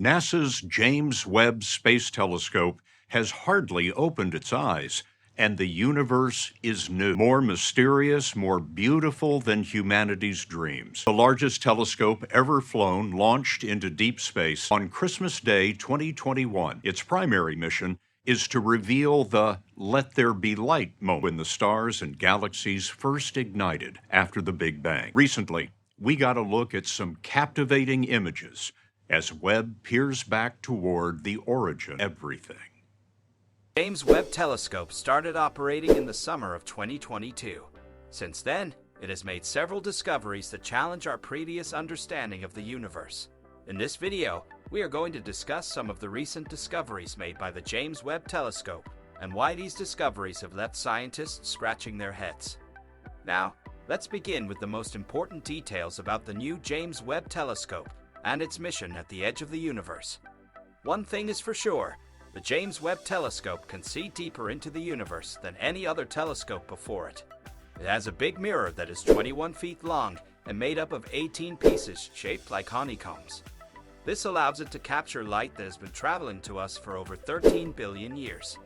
NASA's James Webb Space Telescope has hardly opened its eyes, and the universe is new, more mysterious, more beautiful than humanity's dreams. The largest telescope ever flown launched into deep space on Christmas Day 2021. Its primary mission is to reveal the "let there be light" moment when the stars and galaxies first ignited after the Big Bang. Recently, we got a look at some captivating images as Webb peers back toward the origin of everything. James Webb Telescope started operating in the summer of 2022. Since then, it has made several discoveries that challenge our previous understanding of the universe. In this video, we are going to discuss some of the recent discoveries made by the James Webb Telescope and why these discoveries have left scientists scratching their heads. Now, let's begin with the most important details about the new James Webb Telescope and its mission at the edge of the universe. One thing is for sure, the James Webb Telescope can see deeper into the universe than any other telescope before it. It has a big mirror that is 21 feet long and made up of 18 pieces shaped like honeycombs. This allows it to capture light that has been traveling to us for over 13 billion years.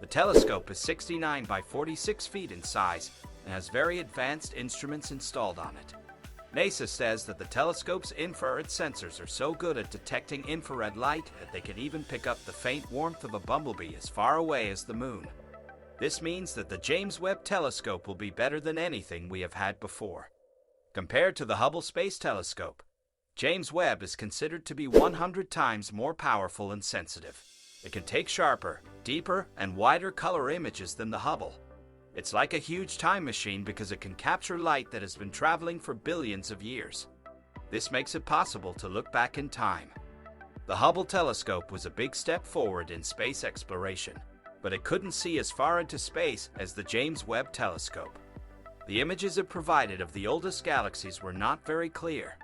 The telescope is 69 by 46 feet in size and has very advanced instruments installed on it. NASA says that the telescope's infrared sensors are so good at detecting infrared light that they can even pick up the faint warmth of a bumblebee as far away as the moon. This means that the James Webb Telescope will be better than anything we have had before. Compared to the Hubble Space Telescope, James Webb is considered to be 100 times more powerful and sensitive. It can take sharper, deeper, and wider color images than the Hubble. It's like a huge time machine because it can capture light that has been traveling for billions of years. This makes it possible to look back in time. The Hubble telescope was a big step forward in space exploration, but it couldn't see as far into space as the James Webb Telescope. The images it provided of the oldest galaxies were not very clear.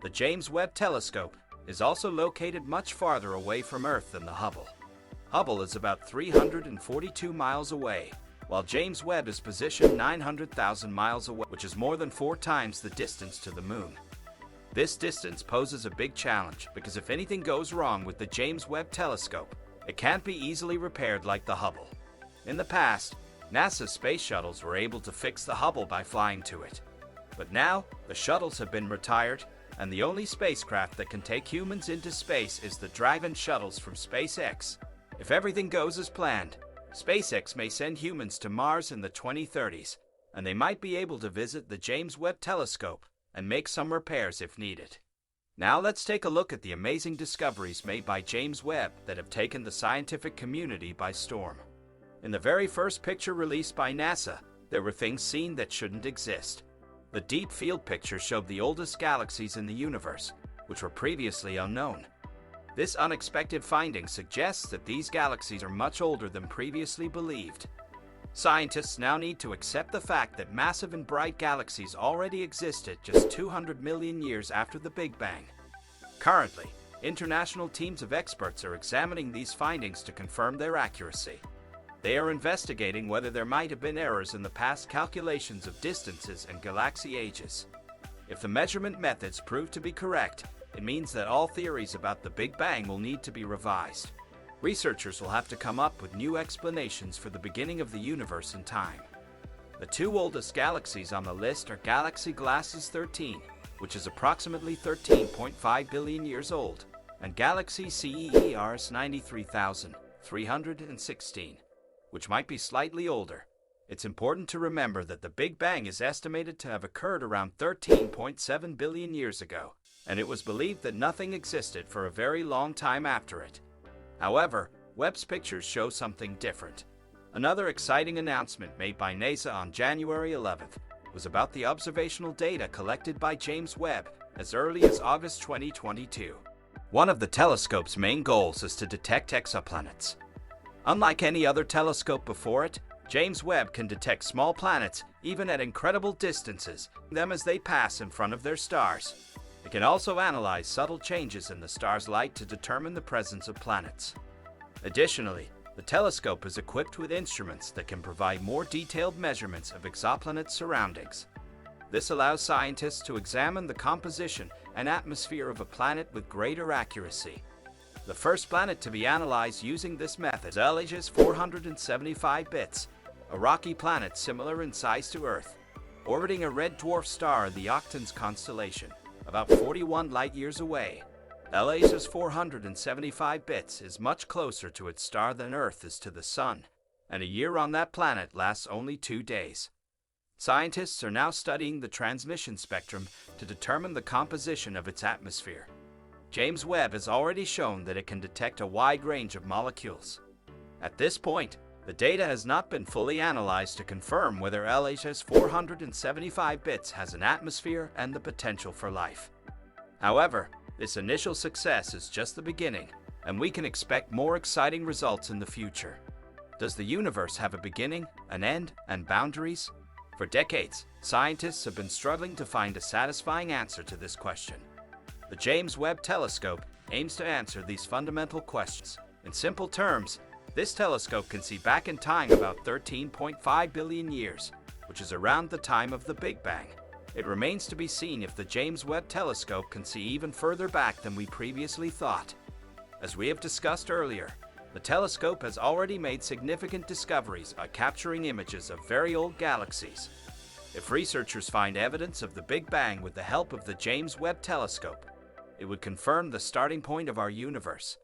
The James Webb Telescope is also located much farther away from Earth than the Hubble. Hubble is about 342 miles away, while James Webb is positioned 900,000 miles away, which is more than 4 times the distance to the moon. This distance poses a big challenge because if anything goes wrong with the James Webb Telescope, it can't be easily repaired like the Hubble. In the past, NASA's space shuttles were able to fix the Hubble by flying to it. But now, the shuttles have been retired, and the only spacecraft that can take humans into space is the Dragon shuttles from SpaceX. If everything goes as planned, SpaceX may send humans to Mars in the 2030s, and they might be able to visit the James Webb Telescope and make some repairs if needed. Now let's take a look at the amazing discoveries made by James Webb that have taken the scientific community by storm. In the very first picture released by NASA, there were things seen that shouldn't exist. The deep field picture showed the oldest galaxies in the universe, which were previously unknown. This unexpected finding suggests that these galaxies are much older than previously believed. Scientists now need to accept the fact that massive and bright galaxies already existed just 200 million years after the Big Bang. Currently, international teams of experts are examining these findings to confirm their accuracy. They are investigating whether there might have been errors in the past calculations of distances and galaxy ages. If the measurement methods prove to be correct, it means that all theories about the Big Bang will need to be revised. Researchers will have to come up with new explanations for the beginning of the universe and time. The 2 oldest galaxies on the list are Galaxy Glasses 13, which is approximately 13.5 billion years old, and Galaxy CEERS 93,316, which might be slightly older. It's important to remember that the Big Bang is estimated to have occurred around 13.7 billion years ago, and it was believed that nothing existed for a very long time after it. However, Webb's pictures show something different. Another exciting announcement made by NASA on January 11th was about the observational data collected by James Webb as early as August 2022. One of the telescope's main goals is to detect exoplanets. Unlike any other telescope before it, James Webb can detect small planets even at incredible distances, them as they pass in front of their stars. It can also analyze subtle changes in the star's light to determine the presence of planets. Additionally, the telescope is equipped with instruments that can provide more detailed measurements of exoplanet surroundings. This allows scientists to examine the composition and atmosphere of a planet with greater accuracy. The first planet to be analyzed using this method is LHS 475 bits, a rocky planet similar in size to Earth, orbiting a red dwarf star in the Octans constellation, about 41 light-years away. LHS 475 bits is much closer to its star than Earth is to the Sun, and a year on that planet lasts only 2 days. Scientists are now studying the transmission spectrum to determine the composition of its atmosphere. James Webb has already shown that it can detect a wide range of molecules. At this point, the data has not been fully analyzed to confirm whether LHS 475 bits has an atmosphere and the potential for life. However, this initial success is just the beginning, and we can expect more exciting results in the future. Does the universe have a beginning, an end, and boundaries? For decades, scientists have been struggling to find a satisfying answer to this question. The James Webb Telescope aims to answer these fundamental questions. In simple terms, this telescope can see back in time about 13.5 billion years, which is around the time of the Big Bang. It remains to be seen if the James Webb Telescope can see even further back than we previously thought. As we have discussed earlier, the telescope has already made significant discoveries by capturing images of very old galaxies. If researchers find evidence of the Big Bang with the help of the James Webb Telescope, it would confirm the starting point of our universe.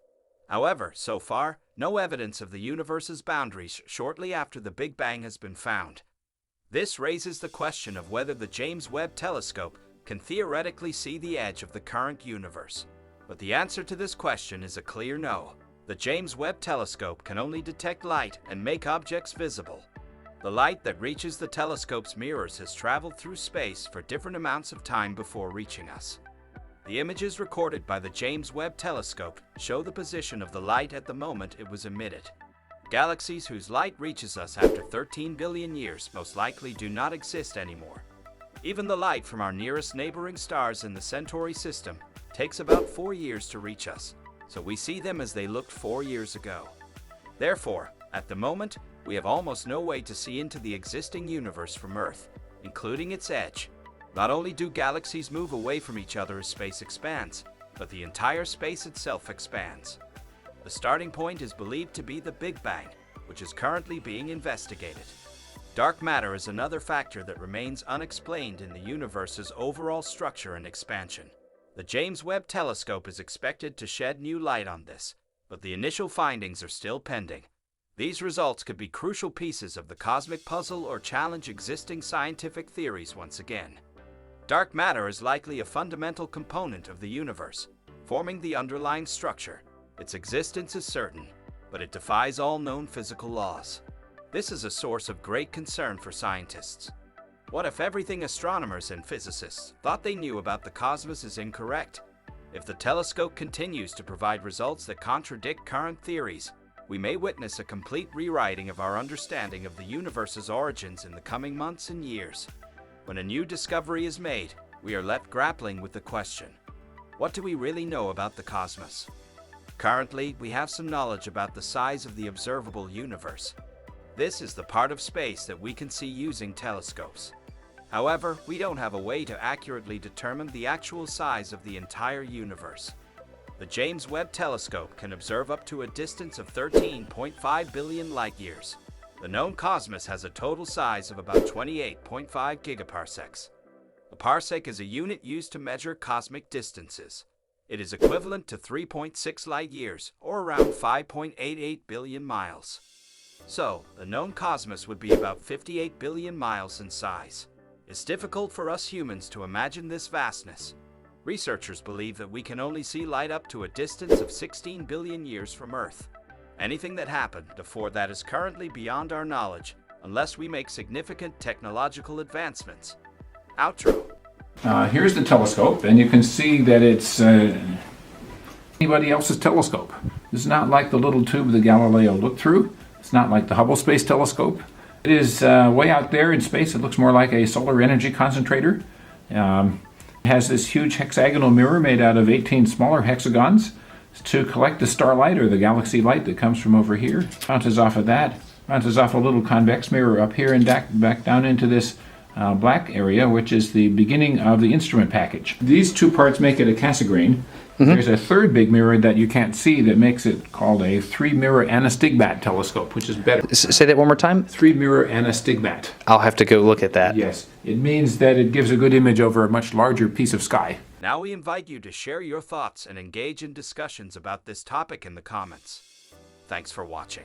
However, so far, no evidence of the universe's boundaries shortly after the Big Bang has been found. This raises the question of whether the James Webb Telescope can theoretically see the edge of the current universe. But the answer to this question is a clear no. The James Webb Telescope can only detect light and make objects visible. The light that reaches the telescope's mirrors has traveled through space for different amounts of time before reaching us. The images recorded by the James Webb Telescope show the position of the light at the moment it was emitted. Galaxies whose light reaches us after 13 billion years most likely do not exist anymore. Even the light from our nearest neighboring stars in the Centauri system takes about 4 years to reach us, so we see them as they looked 4 years ago. Therefore, at the moment, we have almost no way to see into the existing universe from Earth, including its edge. Not only do galaxies move away from each other as space expands, but the entire space itself expands. The starting point is believed to be the Big Bang, which is currently being investigated. Dark matter is another factor that remains unexplained in the universe's overall structure and expansion. The James Webb Telescope is expected to shed new light on this, but the initial findings are still pending. These results could be crucial pieces of the cosmic puzzle or challenge existing scientific theories once again. Dark matter is likely a fundamental component of the universe, forming the underlying structure. Its existence is certain, but it defies all known physical laws. This is a source of great concern for scientists. What if everything astronomers and physicists thought they knew about the cosmos is incorrect? If the telescope continues to provide results that contradict current theories, we may witness a complete rewriting of our understanding of the universe's origins in the coming months and years. When a new discovery is made, we are left grappling with the question, what do we really know about the cosmos? Currently, we have some knowledge about the size of the observable universe. This is the part of space that we can see using telescopes. However, we don't have a way to accurately determine the actual size of the entire universe. The James Webb Telescope can observe up to a distance of 13.5 billion light-years. The known cosmos has a total size of about 28.5 gigaparsecs. A parsec is a unit used to measure cosmic distances. It is equivalent to 3.6 light-years, or around 5.88 billion miles. So, the known cosmos would be about 58 billion miles in size. It's difficult for us humans to imagine this vastness. Researchers believe that we can only see light up to a distance of 16 billion years from Earth. Anything that happened before that is currently beyond our knowledge, unless we make significant technological advancements. Outro. Here's the telescope, and you can see that it's anybody else's telescope. It's not like the little tube that Galileo looked through. It's not like the Hubble Space Telescope. It is way out there in space. It looks more like a solar energy concentrator. It has this huge hexagonal mirror made out of 18 smaller hexagons to collect the starlight or the galaxy light that comes from over here. Bounces off of that. Bounces off a little convex mirror up here and back down into this black area, which is the beginning of the instrument package. These two parts make it a Cassegrain. There's a third big mirror that you can't see that makes it called a three-mirror anastigmat telescope, which is better. Say that one more time. Three-mirror anastigmat. I'll have to go look at that. Yes, it means that it gives a good image over a much larger piece of sky. Now we invite you to share your thoughts and engage in discussions about this topic in the comments. Thanks for watching.